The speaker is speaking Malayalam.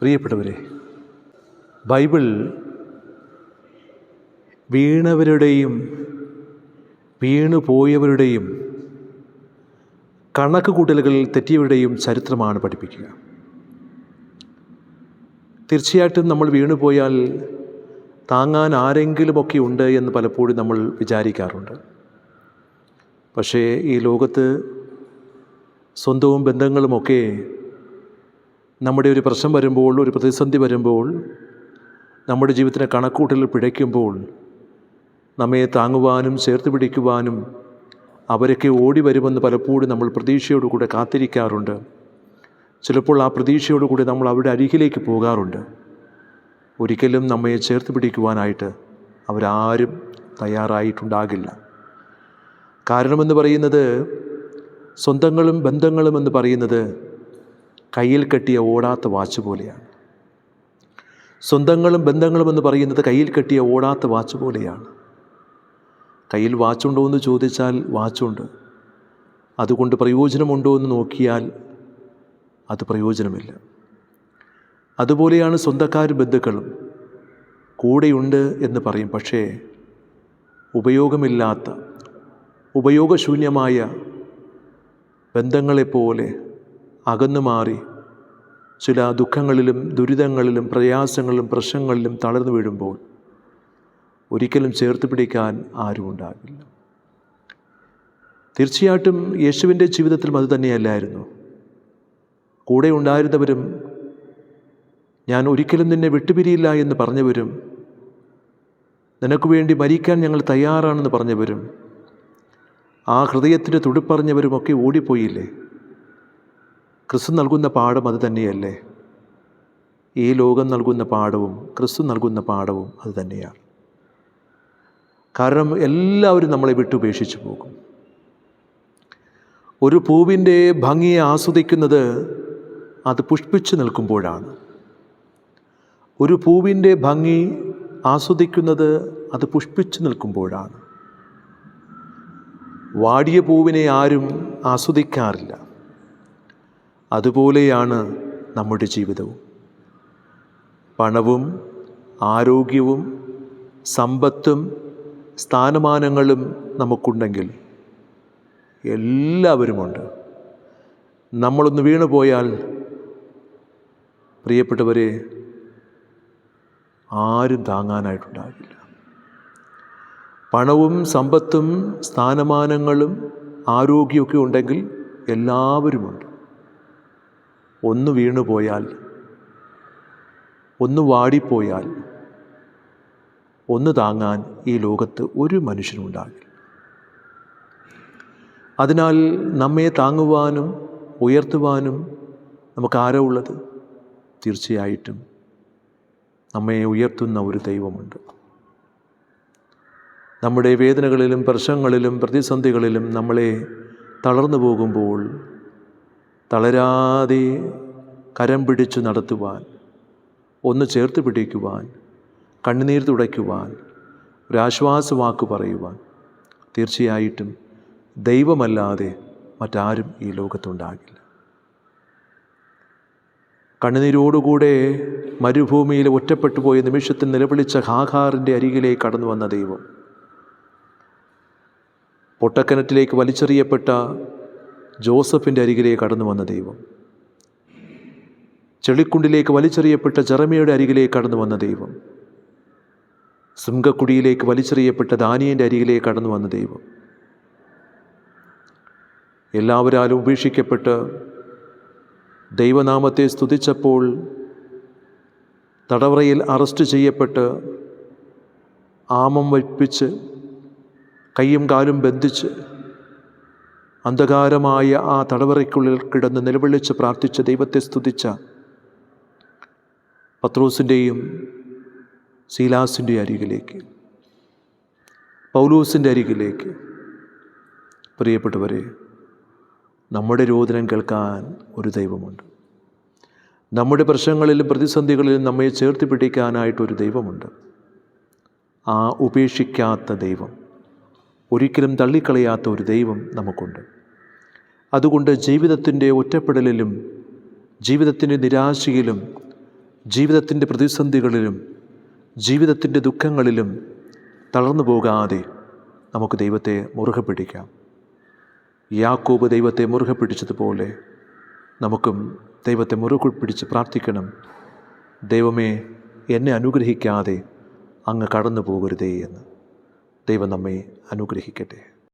പ്രിയപ്പെട്ടവരെ, ബൈബിൾ വീണവരുടെയും വീണുപോയവരുടെയും കണക്ക് കൂട്ടലുകളിൽ തെറ്റിയവരുടെയും ചരിത്രമാണ് പഠിപ്പിക്കുക. തീർച്ചയായിട്ടും നമ്മൾ വീണുപോയാൽ താങ്ങാൻ ആരെങ്കിലുമൊക്കെ ഉണ്ട് എന്ന് പലപ്പോഴും നമ്മൾ വിചാരിക്കാറുണ്ട്. പക്ഷേ ഈ ലോകത്ത് സ്വന്തവും ബന്ധങ്ങളുമൊക്കെ നമ്മുടെ ഒരു പ്രശ്നം വരുമ്പോൾ, ഒരു പ്രതിസന്ധി വരുമ്പോൾ, നമ്മുടെ ജീവിതത്തിൻ്റെ കണക്കൂട്ടലിൽ പിഴയ്ക്കുമ്പോൾ നമ്മെ താങ്ങുവാനും ചേർത്ത് പിടിക്കുവാനും അവരൊക്കെ ഓടി വരുമെന്ന് പലപ്പോഴും നമ്മൾ പ്രതീക്ഷയോടുകൂടെ കാത്തിരിക്കാറുണ്ട്. ചിലപ്പോൾ ആ പ്രതീക്ഷയോടുകൂടി നമ്മൾ അവരുടെ അരികിലേക്ക് പോകാറുണ്ട്. ഒരിക്കലും നമ്മെ ചേർത്ത് പിടിക്കുവാനായിട്ട് അവരാരും തയ്യാറായിട്ടുണ്ടാകില്ല. കാരണമെന്ന് പറയുന്നത്, സ്വന്തങ്ങളും ബന്ധങ്ങളും എന്ന് പറയുന്നത് കയ്യിൽ കെട്ടിയ ഓടാത്ത വാച്ച് പോലെയാണ്. സ്വന്തങ്ങളും ബന്ധങ്ങളും എന്ന് പറയുന്നത് കയ്യിൽ കെട്ടിയ ഓടാത്ത വാച്ച് പോലെയാണ്. കയ്യിൽ വാച്ചുണ്ടോ എന്ന് ചോദിച്ചാൽ വാച്ചുണ്ട്. അതുകൊണ്ട് പ്രയോജനമുണ്ടോ എന്ന് നോക്കിയാൽ അത് പ്രയോജനമില്ല. അതുപോലെയാണ് സ്വന്തക്കാരും ബന്ധുക്കളും. കൂടെയുണ്ട് എന്ന് പറയും, പക്ഷേ ഉപയോഗമില്ലാത്ത, ഉപയോഗശൂന്യമായ ബന്ധങ്ങളെപ്പോലെ അകന്നു മാറി ചില ദുഃഖങ്ങളിലും ദുരിതങ്ങളിലും പ്രയാസങ്ങളിലും പ്രശ്നങ്ങളിലും തളർന്നു വീഴുമ്പോൾ ഒരിക്കലും ചേർത്ത് പിടിക്കാൻ ആരും ഉണ്ടാകില്ല. തീർച്ചയായിട്ടും യേശുവിൻ്റെ ജീവിതത്തിലും അത് തന്നെയല്ലായിരുന്നു. കൂടെ ഉണ്ടായിരുന്നവരും ഞാൻ ഒരിക്കലും നിന്നെ വിട്ടുപിരിയില്ല എന്ന് പറഞ്ഞവരും, നിനക്ക് വേണ്ടി മരിക്കാൻ ഞങ്ങൾ തയ്യാറാണെന്ന് പറഞ്ഞവരും, ആ ഹൃദയത്തിൻ്റെ തുടിപ്പറഞ്ഞവരുമൊക്കെ ഓടിപ്പോയില്ലേ? ക്രിസ്തു നൽകുന്ന പാഠം അത് തന്നെയല്ലേ? ഈ ലോകം നൽകുന്ന പാഠവും ക്രിസ്തു നൽകുന്ന പാഠവും അത് തന്നെയാണ്. കാരണം എല്ലാവരും നമ്മളെ വിട്ടുപേക്ഷിച്ചു പോകും. ഒരു പൂവിൻ്റെ ഭംഗിയെ ആസ്വദിക്കുന്നത് അത് പുഷ്പിച്ച് നിൽക്കുമ്പോഴാണ്. ഒരു പൂവിൻ്റെ ഭംഗി ആസ്വദിക്കുന്നത് അത് പുഷ്പിച്ച് നിൽക്കുമ്പോഴാണ്. വാടിയ പൂവിനെ ആരും ആസ്വദിക്കാറില്ല. അതുപോലെയാണ് നമ്മുടെ ജീവിതവും. പണവും ആരോഗ്യവും സമ്പത്തും സ്ഥാനമാനങ്ങളും നമുക്കുണ്ടെങ്കിൽ എല്ലാവരുമുണ്ട്. നമ്മളൊന്ന് വീണുപോയാൽ പ്രിയപ്പെട്ടവരെ ആരും താങ്ങാനായിട്ടുണ്ടാകില്ല. പണവും സമ്പത്തും സ്ഥാനമാനങ്ങളും ആരോഗ്യമൊക്കെ ഉണ്ടെങ്കിൽ എല്ലാവരുമുണ്ട്. ഒന്ന് വീണുപോയാൽ, ഒന്ന് വാടിപ്പോയാൽ, ഒന്ന് താങ്ങാൻ ഈ ലോകത്ത് ഒരു മനുഷ്യനുണ്ടാകില്ല. അതിനാൽ നമ്മെ താങ്ങുവാനും ഉയർത്തുവാനും നമുക്കാരാ ഉള്ളത്? തീർച്ചയായിട്ടും നമ്മെ ഉയർത്തുന്ന ഒരു ദൈവമുണ്ട്. നമ്മുടെ വേദനകളിലും പ്രശ്നങ്ങളിലും പ്രതിസന്ധികളിലും നമ്മളെ തളർന്നു പോകുമ്പോൾ തളരാതെ കരം പിടിച്ചു നടത്തുവാൻ, ഒന്ന് ചേർത്ത് പിടിക്കുവാൻ, കണ്ണുനീർ തുടയ്ക്കുവാൻ, ഒരാശ്വാസവാക്ക് പറയുവാൻ തീർച്ചയായിട്ടും ദൈവമല്ലാതെ മറ്റാരും ഈ ലോകത്തുണ്ടാകില്ല. കണ്ണുനീരോടുകൂടെ മരുഭൂമിയിൽ ഒറ്റപ്പെട്ടു പോയ നിമിഷത്തിൽ നിലവിളിച്ച ഹാഗാറിൻ്റെ അരികിലേക്ക് കടന്നു വന്ന ദൈവം, പൊട്ടക്കിണറ്റിലേക്ക് വലിച്ചെറിയപ്പെട്ട ജോസഫിൻ്റെ അരികിലേക്ക് കടന്നു വന്ന ദൈവം, ചെളിക്കുണ്ടിലേക്ക് വലിച്ചെറിയപ്പെട്ട ജെറമിയയുടെ അരികിലേക്ക് കടന്നു വന്ന ദൈവം, സിംഹക്കുടിയിലേക്ക് വലിച്ചെറിയപ്പെട്ട ദാനിയേലിൻ്റെ അരികിലേക്ക് കടന്നു വന്ന ദൈവം, എല്ലാവരാലും ഉപേക്ഷിക്കപ്പെട്ട് ദൈവനാമത്തെ സ്തുതിച്ചപ്പോൾ തടവറയിൽ അറസ്റ്റ് ചെയ്യപ്പെട്ട് ആമം വയ്പ്പിച്ച് കയ്യും കാലും ബന്ധിച്ച് അന്ധകാരമായ ആ തടവറയ്ക്കുള്ളിൽ കിടന്ന് നിലവിളിച്ച് പ്രാർത്ഥിച്ച ദൈവത്തെ സ്തുതിച്ച പത്രോസിൻ്റെയും സീലാസിൻ്റെയും അരികിലേക്ക്, പൗലോസിൻ്റെ അരികിലേക്ക്, പ്രിയപ്പെട്ടവരെ, നമ്മുടെ രോദനം കേൾക്കാൻ ഒരു ദൈവമുണ്ട്. നമ്മുടെ പ്രശ്നങ്ങളിലും പ്രതിസന്ധികളിലും നമ്മെ ചേർത്ത് പിടിക്കാനായിട്ടൊരു ദൈവമുണ്ട്. ആ ഉപേക്ഷിക്കാത്ത ദൈവം, ഒരിക്കലും തള്ളിക്കളയാത്ത ഒരു ദൈവം നമുക്കുണ്ട്. അതുകൊണ്ട് ജീവിതത്തിൻ്റെ ഒറ്റപ്പെടലിലും ജീവിതത്തിൻ്റെ നിരാശയിലും ജീവിതത്തിൻ്റെ പ്രതിസന്ധികളിലും ജീവിതത്തിൻ്റെ ദുഃഖങ്ങളിലും തളർന്നു പോകാതെ നമുക്ക് ദൈവത്തെ മുറുകെ പിടിക്കാം. യാക്കോബ് ദൈവത്തെ മുറുകെ പിടിച്ചതുപോലെ നമുക്കും ദൈവത്തെ മുറുകെ പിടിച്ച് പ്രാർത്ഥിക്കണം. ദൈവമേ, എന്നെ അനുഗ്രഹിക്കാതെ അങ്ങ് കടന്നു പോകരുതേ എന്ന്. ദൈവം നമ്മെ അനുഗ്രഹിക്കട്ടെ.